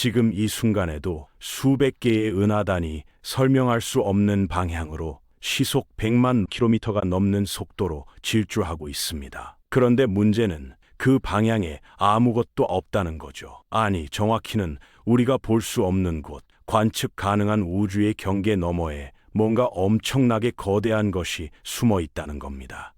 지금 이 순간에도 수백 개의 은하단이 설명할 수 없는 방향으로 시속 100만 킬로미터가 넘는 속도로 질주하고 있습니다. 그런데 문제는 그 방향에 아무것도 없다는 거죠. 아니, 정확히는 우리가 볼 수 없는 곳, 관측 가능한 우주의 경계 너머에 뭔가 엄청나게 거대한 것이 숨어 있다는 겁니다.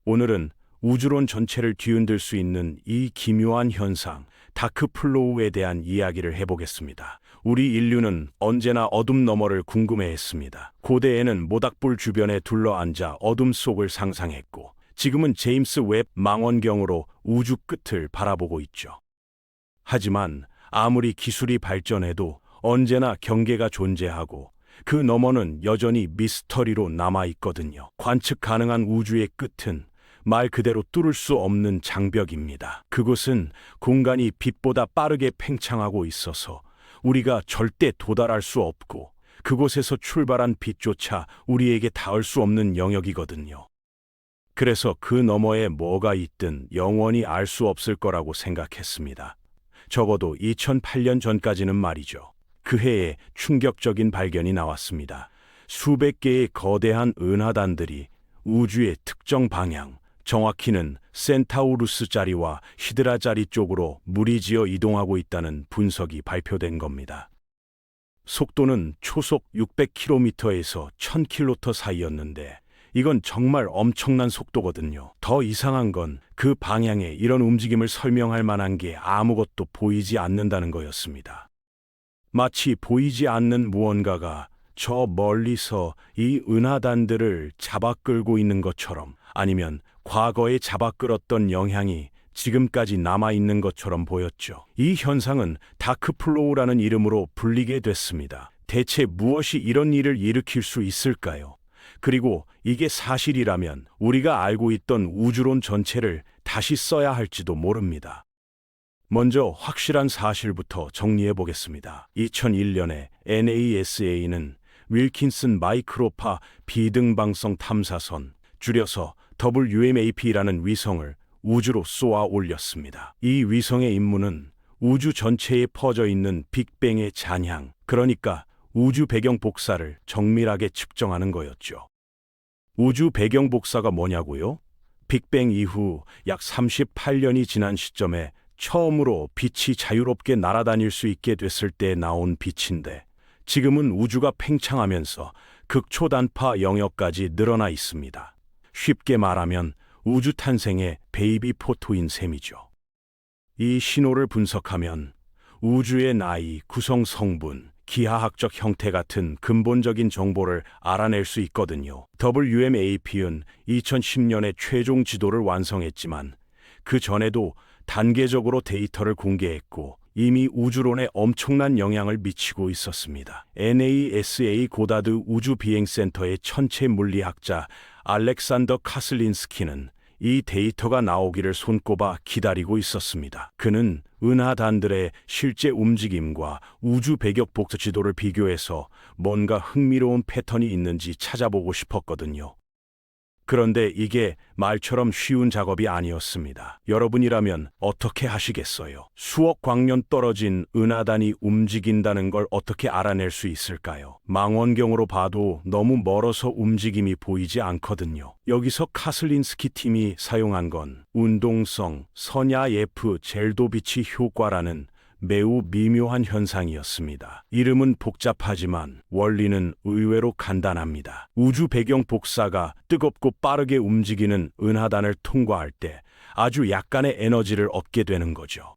오늘은 우주론 전체를 뒤흔들 수 있는 이 기묘한 현상, 다크플로우에 대한 이야기를 해보겠습니다. 우리 인류는 언제나 어둠 너머를 궁금해했습니다. 고대에는 모닥불 주변에 둘러앉아 어둠 속을 상상했고, 지금은 제임스 웹 망원경으로 우주 끝을 바라보고 있죠. 하지만 아무리 기술이 발전해도 언제나 경계가 존재하고 그 너머는 여전히 미스터리로 남아있거든요. 관측 가능한 우주의 끝은 말 그대로 뚫을 수 없는 장벽입니다. 그곳은 공간이 빛보다 빠르게 팽창하고 있어서 우리가 절대 도달할 수 없고, 그곳에서 출발한 빛조차 우리에게 닿을 수 없는 영역이거든요. 그래서 그 너머에 뭐가 있든 영원히 알 수 없을 거라고 생각했습니다. 적어도 2008년 전까지는 말이죠. 그 해에 충격적인 발견이 나왔습니다. 수백 개의 거대한 은하단들이 우주의 특정 방향, 정확히는 센타우루스 자리와 히드라 자리 쪽으로 무리지어 이동하고 있다는 분석이 발표된 겁니다. 속도는 초속 600km에서 1000km 사이였는데 이건 정말 엄청난 속도거든요. 더 이상한 건 그 방향에 이런 움직임을 설명할 만한 게 아무것도 보이지 않는다는 거였습니다. 마치 보이지 않는 무언가가 저 멀리서 이 은하단들을 잡아 끌고 있는 것처럼, 아니면 과거에 잡아 끌었던 영향이 지금까지 남아있는 것처럼 보였죠. 이 현상은 다크플로우라는 이름으로 불리게 됐습니다. 대체 무엇이 이런 일을 일으킬 수 있을까요? 그리고 이게 사실이라면 우리가 알고 있던 우주론 전체를 다시 써야 할지도 모릅니다. 먼저 확실한 사실부터 정리해 보겠습니다. 2001년에 NASA는 윌킨슨 마이크로파 비등방성 탐사선, 줄여서 WMAP라는 위성을 우주로 쏘아 올렸습니다. 이 위성의 임무는 우주 전체에 퍼져 있는 빅뱅의 잔향, 그러니까 우주 배경 복사를 정밀하게 측정하는 거였죠. 우주 배경 복사가 뭐냐고요? 빅뱅 이후 약 38년이 지난 시점에 처음으로 빛이 자유롭게 날아다닐 수 있게 됐을 때 나온 빛인데, 지금은 우주가 팽창하면서 극초단파 영역까지 늘어나 있습니다. 쉽게 말하면 우주 탄생의 베이비 포토인 셈이죠. 이 신호를 분석하면 우주의 나이, 구성 성분, 기하학적 형태 같은 근본적인 정보를 알아낼 수 있거든요. WMAP는 2010년에 최종 지도를 완성했지만 그 전에도 단계적으로 데이터를 공개했고 이미 우주론에 엄청난 영향을 미치고 있었습니다. NASA 고다드 우주비행센터의 천체 물리학자 알렉산더 카슬린스키는 이 데이터가 나오기를 손꼽아 기다리고 있었습니다. 그는 은하단들의 실제 움직임과 우주 배경 복사 지도를 비교해서 뭔가 흥미로운 패턴이 있는지 찾아보고 싶었거든요. 그런데 이게 말처럼 쉬운 작업이 아니었습니다. 여러분이라면 어떻게 하시겠어요? 수억 광년 떨어진 은하단이 움직인다는 걸 어떻게 알아낼 수 있을까요? 망원경으로 봐도 너무 멀어서 움직임이 보이지 않거든요. 여기서 카슬린스키 팀이 사용한 건 운동성 선야예프 젤도비치 효과라는 매우 미묘한 현상이었습니다. 이름은 복잡하지만 원리는 의외로 간단합니다. 우주 배경 복사가 뜨겁고 빠르게 움직이는 은하단을 통과할 때 아주 약간의 에너지를 얻게 되는 거죠.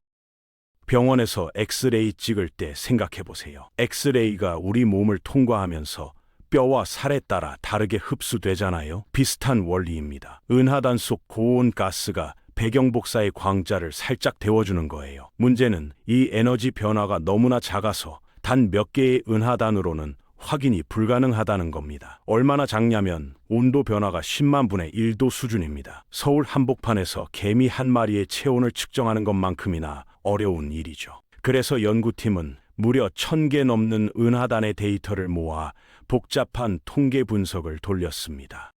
병원에서 엑스레이 찍을 때 생각해 보세요. 엑스레이가 우리 몸을 통과하면서 뼈와 살에 따라 다르게 흡수되잖아요. 비슷한 원리입니다. 은하단 속 고온 가스가 배경 복사의 광자를 살짝 데워주는 거예요. 문제는 이 에너지 변화가 너무나 작아서 단 몇 개의 은하단으로는 확인이 불가능하다는 겁니다. 얼마나 작냐면 온도 변화가 10만 분의 1도 수준입니다. 서울 한복판에서 개미 한 마리의 체온을 측정하는 것만큼이나 어려운 일이죠. 그래서 연구팀은 무려 1000개 넘는 은하단의 데이터를 모아 복잡한 통계 분석을 돌렸습니다.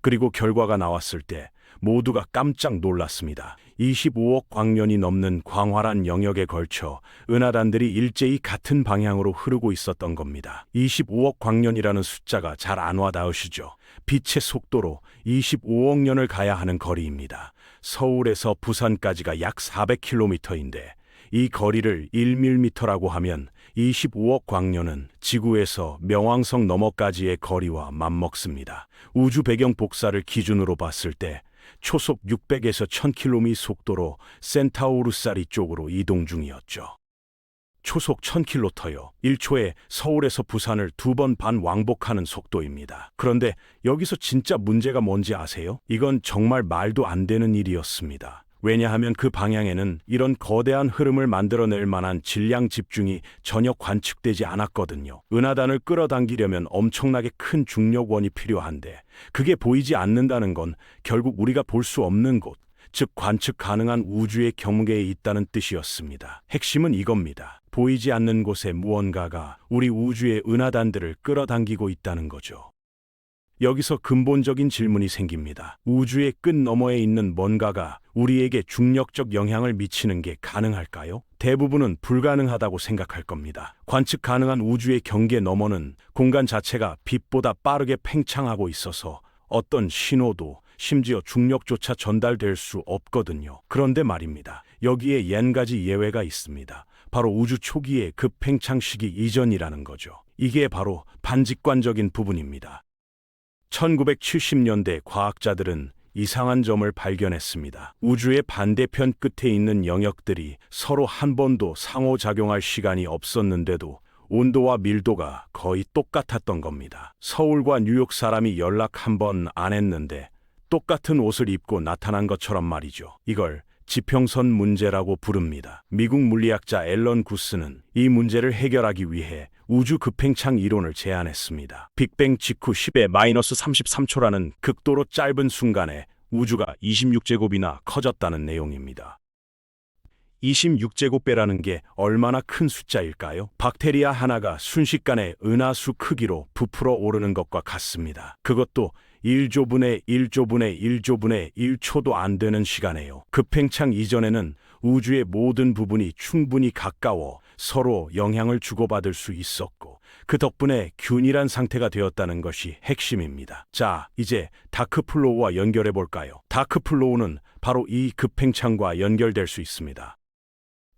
그리고 결과가 나왔을 때 모두가 깜짝 놀랐습니다. 25억 광년이 넘는 광활한 영역에 걸쳐 은하단들이 일제히 같은 방향으로 흐르고 있었던 겁니다. 25억 광년이라는 숫자가 잘 안 와닿으시죠? 빛의 속도로 25억 년을 가야 하는 거리입니다. 서울에서 부산까지가 약 400km인데 이 거리를 1밀리미터라고 하면 25억 광년은 지구에서 명왕성 너머까지의 거리와 맞먹습니다. 우주 배경 복사를 기준으로 봤을 때 초속 600에서 1000km 속도로 센타우루스 쪽으로 이동 중이었죠. 초속 1000km요. 1초에 서울에서 부산을 2번 반 왕복하는 속도입니다. 그런데 여기서 진짜 문제가 뭔지 아세요? 이건 정말 말도 안 되는 일이었습니다. 왜냐하면 그 방향에는 이런 거대한 흐름을 만들어낼 만한 질량 집중이 전혀 관측되지 않았거든요. 은하단을 끌어당기려면 엄청나게 큰 중력원이 필요한데 그게 보이지 않는다는 건 결국 우리가 볼 수 없는 곳, 즉 관측 가능한 우주의 경계에 있다는 뜻이었습니다. 핵심은 이겁니다. 보이지 않는 곳에 무언가가 우리 우주의 은하단들을 끌어당기고 있다는 거죠. 여기서 근본적인 질문이 생깁니다. 우주의 끝 너머에 있는 뭔가가 우리에게 중력적 영향을 미치는 게 가능할까요? 대부분은 불가능하다고 생각할 겁니다. 관측 가능한 우주의 경계 너머는 공간 자체가 빛보다 빠르게 팽창하고 있어서 어떤 신호도 심지어 중력조차 전달될 수 없거든요. 그런데 말입니다. 여기에 한 가지 예외가 있습니다. 바로 우주 초기의 급팽창 시기 이전이라는 거죠. 이게 바로 반직관적인 부분입니다. 1970년대 과학자들은 이상한 점을 발견했습니다. 우주의 반대편 끝에 있는 영역들이 서로 한 번도 상호작용할 시간이 없었는데도 온도와 밀도가 거의 똑같았던 겁니다. 서울과 뉴욕 사람이 연락 한 번 안 했는데 똑같은 옷을 입고 나타난 것처럼 말이죠. 이걸 지평선 문제라고 부릅니다. 미국 물리학자 앨런 구스는 이 문제를 해결하기 위해 우주 급팽창 이론을 제안했습니다. 빅뱅 직후 10의 마이너스 33초라는 극도로 짧은 순간에 우주가 26제곱이나 커졌다는 내용입니다. 26제곱배라는 게 얼마나 큰 숫자일까요? 박테리아 하나가 순식간에 은하수 크기로 부풀어 오르는 것과 같습니다. 그것도 1조분의 1조분의 1조분의 1초도 안 되는 시간에요. 급팽창 이전에는 우주의 모든 부분이 충분히 가까워 서로 영향을 주고받을 수 있었고 그 덕분에 균일한 상태가 되었다는 것이 핵심입니다. 자, 이제 다크플로우와 연결해 볼까요? 다크플로우는 바로 이 급팽창과 연결될 수 있습니다.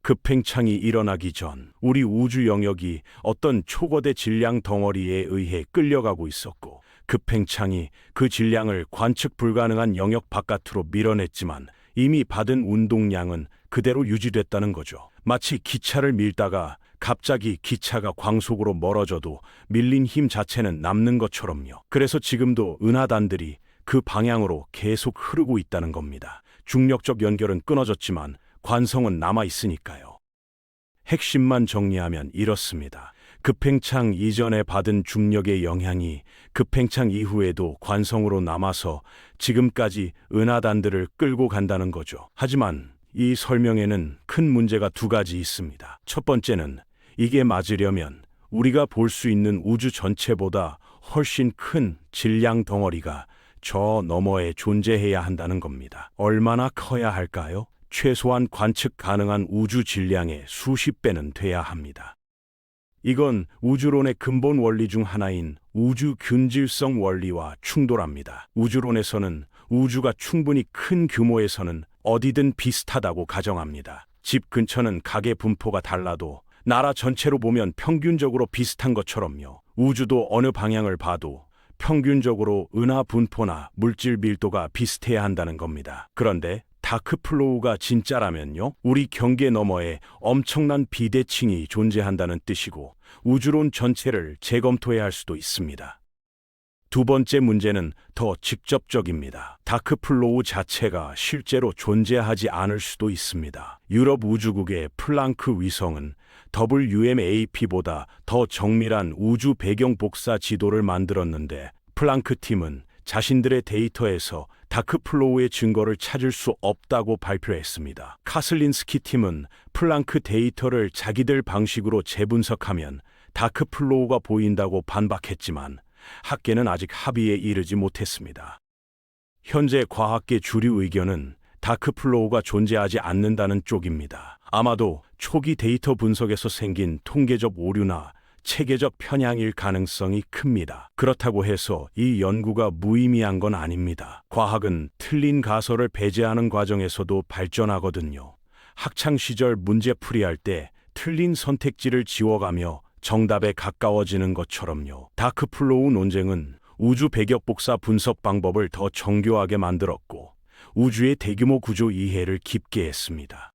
급팽창이 일어나기 전 우리 우주 영역이 어떤 초거대 질량 덩어리에 의해 끌려가고 있었고 급팽창이 그 질량을 관측 불가능한 영역 바깥으로 밀어냈지만 이미 받은 운동량은 그대로 유지됐다는 거죠. 마치 기차를 밀다가 갑자기 기차가 광속으로 멀어져도 밀린 힘 자체는 남는 것처럼요. 그래서 지금도 은하단들이 그 방향으로 계속 흐르고 있다는 겁니다. 중력적 연결은 끊어졌지만 관성은 남아있으니까요. 핵심만 정리하면 이렇습니다. 급팽창 이전에 받은 중력의 영향이 급팽창 이후에도 관성으로 남아서 지금까지 은하단들을 끌고 간다는 거죠. 하지만 이 설명에는 큰 문제가 두 가지 있습니다. 첫 번째는 이게 맞으려면 우리가 볼 수 있는 우주 전체보다 훨씬 큰 질량 덩어리가 저 너머에 존재해야 한다는 겁니다. 얼마나 커야 할까요? 최소한 관측 가능한 우주 질량의 수십 배는 돼야 합니다. 이건 우주론의 근본 원리 중 하나인 우주 균질성 원리와 충돌합니다. 우주론에서는 우주가 충분히 큰 규모에서는 어디든 비슷하다고 가정합니다. 집 근처는 가게 분포가 달라도 나라 전체로 보면 평균적으로 비슷한 것처럼요. 우주도 어느 방향을 봐도 평균적으로 은하 분포나 물질 밀도가 비슷해야 한다는 겁니다. 그런데 다크플로우가 진짜라면요? 우리 경계 너머에 엄청난 비대칭이 존재한다는 뜻이고 우주론 전체를 재검토해야 할 수도 있습니다. 두 번째 문제는 더 직접적입니다. 다크플로우 자체가 실제로 존재하지 않을 수도 있습니다. 유럽 우주국의 플랑크 위성은 WMAP보다 더 정밀한 우주 배경 복사 지도를 만들었는데 플랑크 팀은 자신들의 데이터에서 다크플로우의 증거를 찾을 수 없다고 발표했습니다. 카슬린스키 팀은 플랑크 데이터를 자기들 방식으로 재분석하면 다크플로우가 보인다고 반박했지만 학계는 아직 합의에 이르지 못했습니다. 현재 과학계 주류 의견은 다크플로우가 존재하지 않는다는 쪽입니다. 아마도 초기 데이터 분석에서 생긴 통계적 오류나 체계적 편향일 가능성이 큽니다. 그렇다고 해서 이 연구가 무의미한 건 아닙니다. 과학은 틀린 가설을 배제하는 과정에서도 발전하거든요. 학창 시절 문제 풀이할 때 틀린 선택지를 지워가며 정답에 가까워지는 것처럼요. 다크플로우 논쟁은 우주 배격 복사 분석 방법을 더 정교하게 만들었고 우주의 대규모 구조 이해를 깊게 했습니다.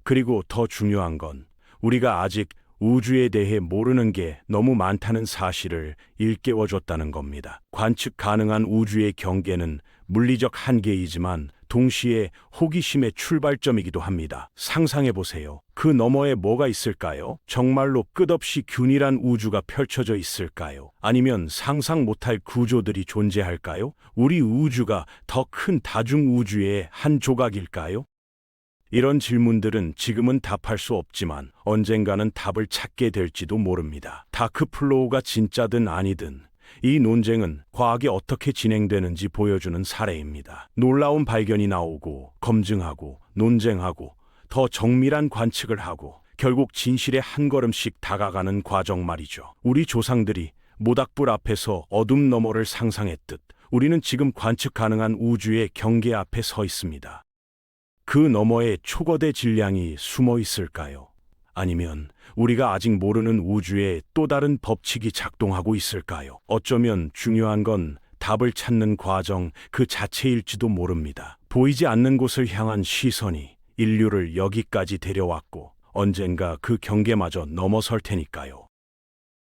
그리고 더 중요한 건 우리가 아직 우주에 대해 모르는 게 너무 많다는 사실을 일깨워줬다는 겁니다. 관측 가능한 우주의 경계는 물리적 한계이지만 동시에 호기심의 출발점이기도 합니다. 상상해보세요. 그 너머에 뭐가 있을까요? 정말로 끝없이 균일한 우주가 펼쳐져 있을까요? 아니면 상상 못할 구조들이 존재할까요? 우리 우주가 더 큰 다중우주의 한 조각일까요? 이런 질문들은 지금은 답할 수 없지만 언젠가는 답을 찾게 될지도 모릅니다. 다크플로우가 진짜든 아니든 이 논쟁은 과학이 어떻게 진행되는지 보여주는 사례입니다. 놀라운 발견이 나오고 검증하고 논쟁하고 더 정밀한 관측을 하고 결국 진실에 한 걸음씩 다가가는 과정 말이죠. 우리 조상들이 모닥불 앞에서 어둠 너머를 상상했듯 우리는 지금 관측 가능한 우주의 경계 앞에 서 있습니다. 그 너머에 초거대 질량이 숨어 있을까요? 아니면 우리가 아직 모르는 우주에 또 다른 법칙이 작동하고 있을까요? 어쩌면 중요한 건 답을 찾는 과정 그 자체일지도 모릅니다. 보이지 않는 곳을 향한 시선이 인류를 여기까지 데려왔고 언젠가 그 경계마저 넘어설 테니까요.